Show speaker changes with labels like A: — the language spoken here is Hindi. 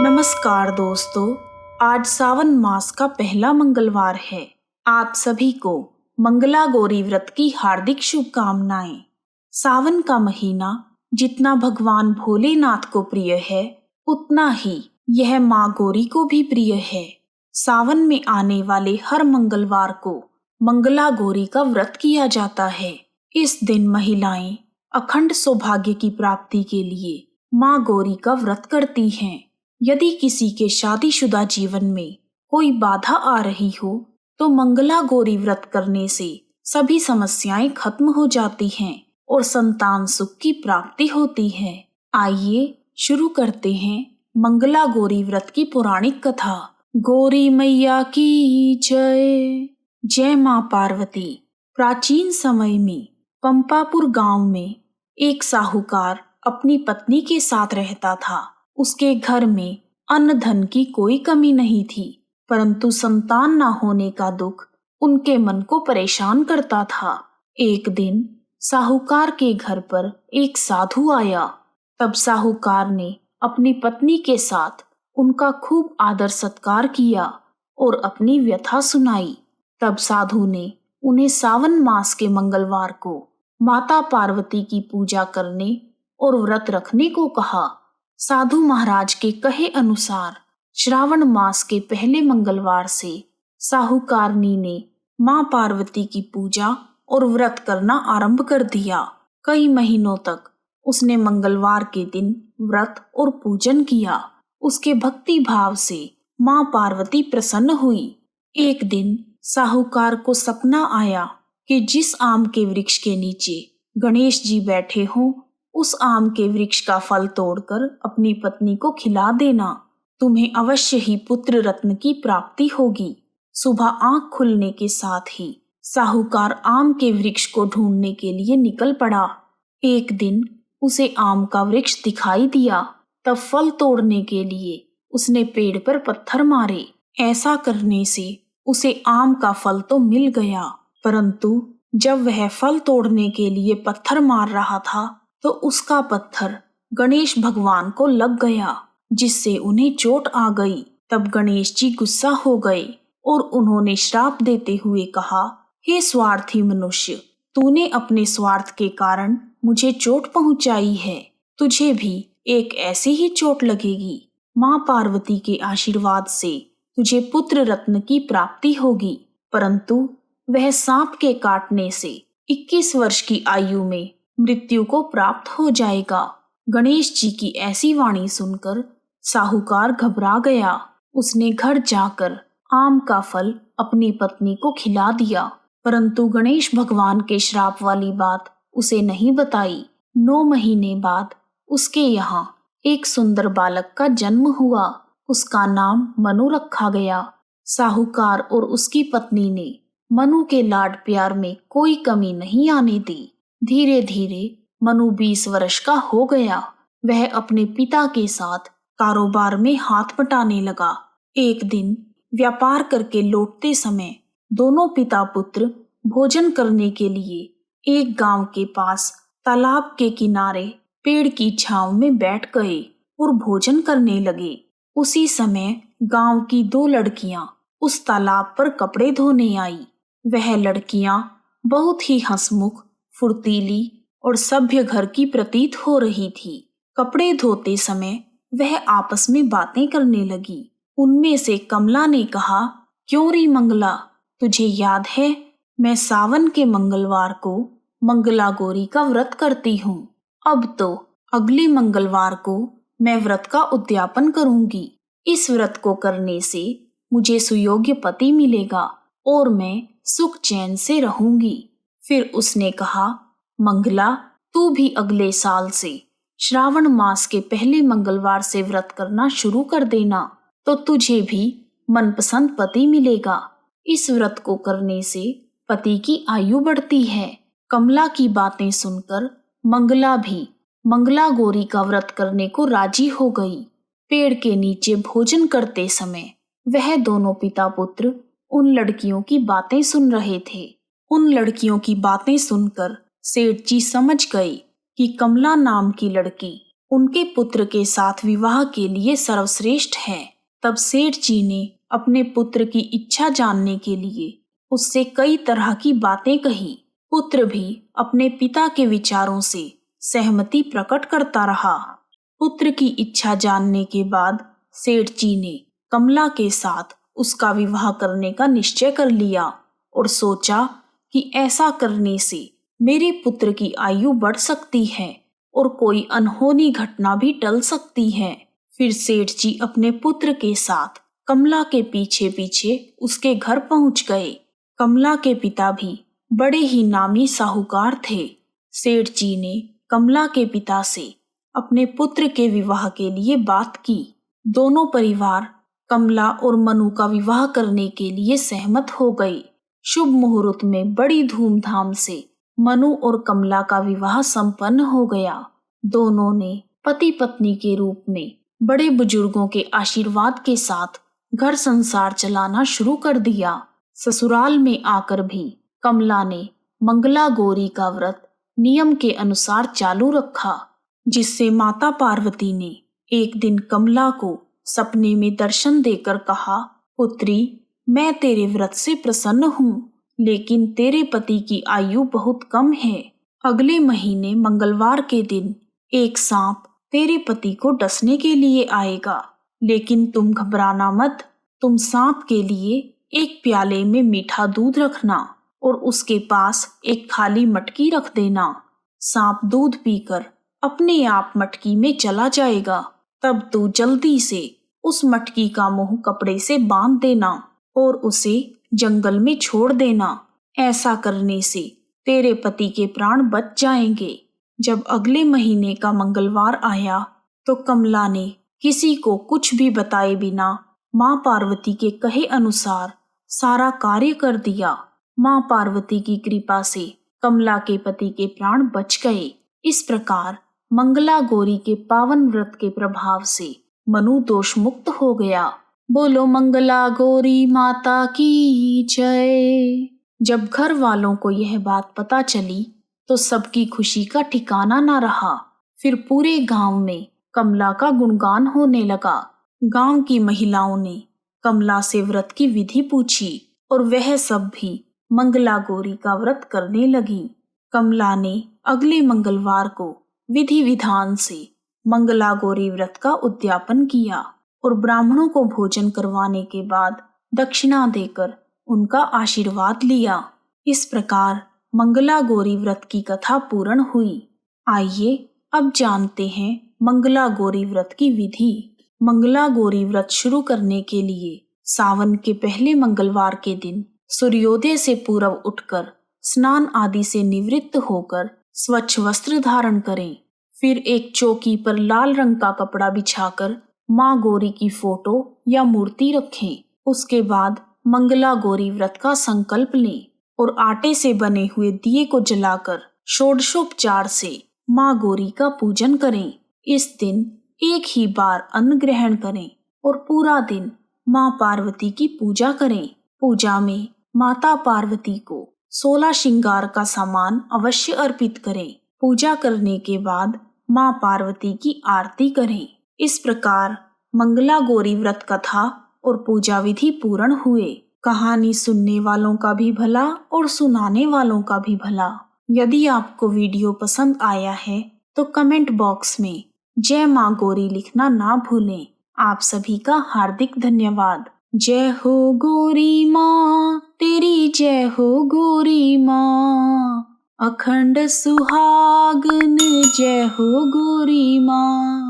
A: नमस्कार दोस्तों, आज सावन मास का पहला मंगलवार है। आप सभी को मंगला गौरी व्रत की हार्दिक शुभकामनाएं। सावन का महीना जितना भगवान भोलेनाथ को प्रिय है, उतना ही यह माँ गौरी को भी प्रिय है। सावन में आने वाले हर मंगलवार को मंगला गौरी का व्रत किया जाता है। इस दिन महिलाएं अखंड सौभाग्य की प्राप्ति के लिए माँ गौरी का व्रत करती हैं। यदि किसी के शादीशुदा जीवन में कोई बाधा आ रही हो तो मंगला गौरी व्रत करने से सभी समस्याएं खत्म हो जाती हैं और संतान सुख की प्राप्ति होती है। आइए शुरू करते हैं मंगला गौरी व्रत की पौराणिक कथा। गौरी मैया की जय। जय माँ पार्वती। प्राचीन समय में पंपापुर गांव में एक साहूकार अपनी पत्नी के साथ रहता था। उसके घर में अन्न धन की कोई कमी नहीं थी, परंतु संतान न होने का दुख उनके मन को परेशान करता था। एक दिन साहूकार के घर पर एक साधु आया। तब साहूकार ने अपनी पत्नी के साथ उनका खूब आदर सत्कार किया और अपनी व्यथा सुनाई। तब साधु ने उन्हें सावन मास के मंगलवार को माता पार्वती की पूजा करने और व्रत रखने को कहा। साधु महाराज के कहे अनुसार श्रावण मास के पहले मंगलवार से साहूकारनी ने मां पार्वती की पूजा और व्रत करना आरंभ कर दिया। कई महीनों तक उसने मंगलवार के दिन व्रत और पूजन किया। उसके भक्ति भाव से मां पार्वती प्रसन्न हुई। एक दिन साहूकार को सपना आया कि जिस आम के वृक्ष के नीचे गणेश जी बैठे हों, उस आम के वृक्ष का फल तोड़कर अपनी पत्नी को खिला देना। तुम्हें अवश्य ही पुत्र रत्न की प्राप्ति होगी। सुबह आंख खुलने के साथ ही साहूकार आम के वृक्ष को ढूंढने के लिए निकल पड़ा। एक दिन उसे आम का वृक्ष दिखाई दिया। तब फल तोड़ने के लिए उसने पेड़ पर पत्थर मारे। ऐसा करने से उसे आम का फल तो मिल गया, परंतु जब वह फल तोड़ने के लिए पत्थर मार रहा था तो उसका पत्थर गणेश भगवान को लग गया, जिससे उन्हें चोट आ गई। तब गणेश जी गुस्सा हो गए और उन्होंने श्राप देते हुए कहा, हे स्वार्थी मनुष्य, तूने अपने स्वार्थ के कारण मुझे चोट पहुंचाई है। तुझे भी एक ऐसी ही चोट लगेगी। माँ पार्वती के आशीर्वाद से तुझे पुत्र रत्न की प्राप्ति होगी, परंतु वह सांप के काटने से 21 वर्ष की आयु में मृत्यु को प्राप्त हो जाएगा। गणेश जी की ऐसी वाणी सुनकर साहूकार घबरा गया। उसने घर जाकर आम का फल अपनी पत्नी को खिला दिया, परंतु गणेश भगवान के श्राप वाली बात उसे नहीं बताई। 9 महीने बाद उसके यहाँ एक सुंदर बालक का जन्म हुआ। उसका नाम मनु रखा गया। साहूकार और उसकी पत्नी ने मनु के लाड प्यार में कोई कमी नहीं आने दी। धीरे धीरे मनु 20 वर्ष का हो गया। वह अपने पिता के साथ कारोबार में हाथ बटाने लगा। एक दिन व्यापार करके लौटते समय दोनों पिता पुत्र भोजन करने के लिए एक गांव के पास तालाब के किनारे पेड़ की छांव में बैठ गए और भोजन करने लगे। उसी समय गांव की 2 लड़कियां उस तालाब पर कपड़े धोने आई। वह लड़कियां बहुत ही हंसमुख, फुर्तीली और सभ्य घर की प्रतीत हो रही थी। कपड़े धोते समय वह आपस में बातें करने लगी। उनमें से कमला ने कहा, क्यों री मंगला, तुझे याद है मैं सावन के मंगलवार को मंगला गौरी का व्रत करती हूँ। अब तो अगले मंगलवार को मैं व्रत का उद्यापन करूंगी। इस व्रत को करने से मुझे सुयोग्य पति मिलेगा और मैं सुख चैन से रहूंगी। फिर उसने कहा, मंगला, तू भी अगले साल से श्रावण मास के पहले मंगलवार से व्रत करना शुरू कर देना, तो तुझे भी मनपसंद पति मिलेगा। इस व्रत को करने से पति की आयु बढ़ती है। कमला की बातें सुनकर मंगला भी मंगला गौरी का व्रत करने को राजी हो गई। पेड़ के नीचे भोजन करते समय वह दोनों पिता पुत्र उन लड़कियों की बातें सुन रहे थे। उन लड़कियों की बातें सुनकर सेठ जी समझ गए कि कमला नाम की लड़की उनके पुत्र के साथ विवाह के लिए सर्वश्रेष्ठ है। तब सेठ जी ने अपने पुत्र की इच्छा जानने के लिए उससे कई तरह की बातें कही। पुत्र भी अपने पिता के विचारों से सहमति प्रकट करता रहा। पुत्र की इच्छा जानने के बाद सेठ जी ने कमला के साथ उसका विवाह करने का निश्चय कर लिया और सोचा कि ऐसा करने से मेरे पुत्र की आयु बढ़ सकती है और कोई अनहोनी घटना भी टल सकती है। फिर सेठ जी अपने पुत्र के साथ कमला के पीछे पीछे उसके घर पहुंच गए। कमला के पिता भी बड़े ही नामी साहूकार थे। सेठ जी ने कमला के पिता से अपने पुत्र के विवाह के लिए बात की। दोनों परिवार कमला और मनु का विवाह करने के लिए सहमत हो गए। शुभ मुहूर्त में बड़ी धूमधाम से मनु और कमला का विवाह संपन्न हो गया। दोनों ने पति पत्नी के रूप में बड़े बुजुर्गों के आशीर्वाद के साथ घर संसार चलाना शुरू कर दिया। ससुराल में आकर भी कमला ने मंगला गौरी का व्रत नियम के अनुसार चालू रखा, जिससे माता पार्वती ने एक दिन कमला को सपने में दर्शन देकर कहा, पुत्री, मैं तेरे व्रत से प्रसन्न हूँ, लेकिन तेरे पति की आयु बहुत कम है। अगले महीने मंगलवार के दिन एक सांप तेरे पति को डसने के लिए आएगा, लेकिन तुम घबराना मत। तुम सांप के लिए एक प्याले में मीठा दूध रखना और उसके पास एक खाली मटकी रख देना। सांप दूध पीकर अपने आप मटकी में चला जाएगा। तब तू जल्दी से उस मटकी का मुंह कपड़े से बांध देना और उसे जंगल में छोड़ देना। ऐसा करने से तेरे पति के प्राण बच जाएंगे। जब अगले महीने का मंगलवार आया तो कमला ने किसी को कुछ भी बताए बिना माँ पार्वती के कहे अनुसार सारा कार्य कर दिया। माँ पार्वती की कृपा से कमला के पति के प्राण बच गए। इस प्रकार मंगला गौरी के पावन व्रत के प्रभाव से मनु दोष मुक्त हो गया। बोलो मंगला गौरी माता की जय। जब घर वालों को यह बात पता चली तो सबकी खुशी का ठिकाना न रहा। फिर पूरे गांव में कमला का गुणगान होने लगा। गांव की महिलाओं ने कमला से व्रत की विधि पूछी और वह सब भी मंगला गौरी का व्रत करने लगी। कमला ने अगले मंगलवार को विधि विधान से मंगला गौरी व्रत का उद्यापन किया और ब्राह्मणों को भोजन करवाने के बाद दक्षिणा देकर उनका आशीर्वाद लिया। इस प्रकार मंगला गौरी व्रत की कथा पूर्ण हुई। आइए अब जानते हैं मंगला गौरी व्रत की विधि। मंगला गौरी व्रत शुरू करने के लिए सावन के पहले मंगलवार के दिन सूर्योदय से पूर्व उठकर स्नान आदि से निवृत्त होकर स्वच्छ वस्त्र धारण करें। फिर एक चौकी पर लाल रंग का कपड़ा बिछाकर माँ गौरी की फोटो या मूर्ति रखें। उसके बाद मंगला गौरी व्रत का संकल्प लें और आटे से बने हुए दिए को जलाकर षोडशोपचार से माँ गौरी का पूजन करें। इस दिन एक ही बार अन्न ग्रहण करें और पूरा दिन माँ पार्वती की पूजा करें। पूजा में माता पार्वती को 16 श्रृंगार का सामान अवश्य अर्पित करें। पूजा करने के बाद माँ पार्वती की आरती करें। इस प्रकार मंगला गौरी व्रत कथा और पूजा विधि पूर्ण हुए। कहानी सुनने वालों का भी भला और सुनाने वालों का भी भला। यदि आपको वीडियो पसंद आया है तो कमेंट बॉक्स में जय माँ गौरी लिखना ना भूलें। आप सभी का हार्दिक धन्यवाद। जय हो गौरी माँ तेरी, जय हो गौरी माँ, अखंड सुहागन जय हो गौरी माँ।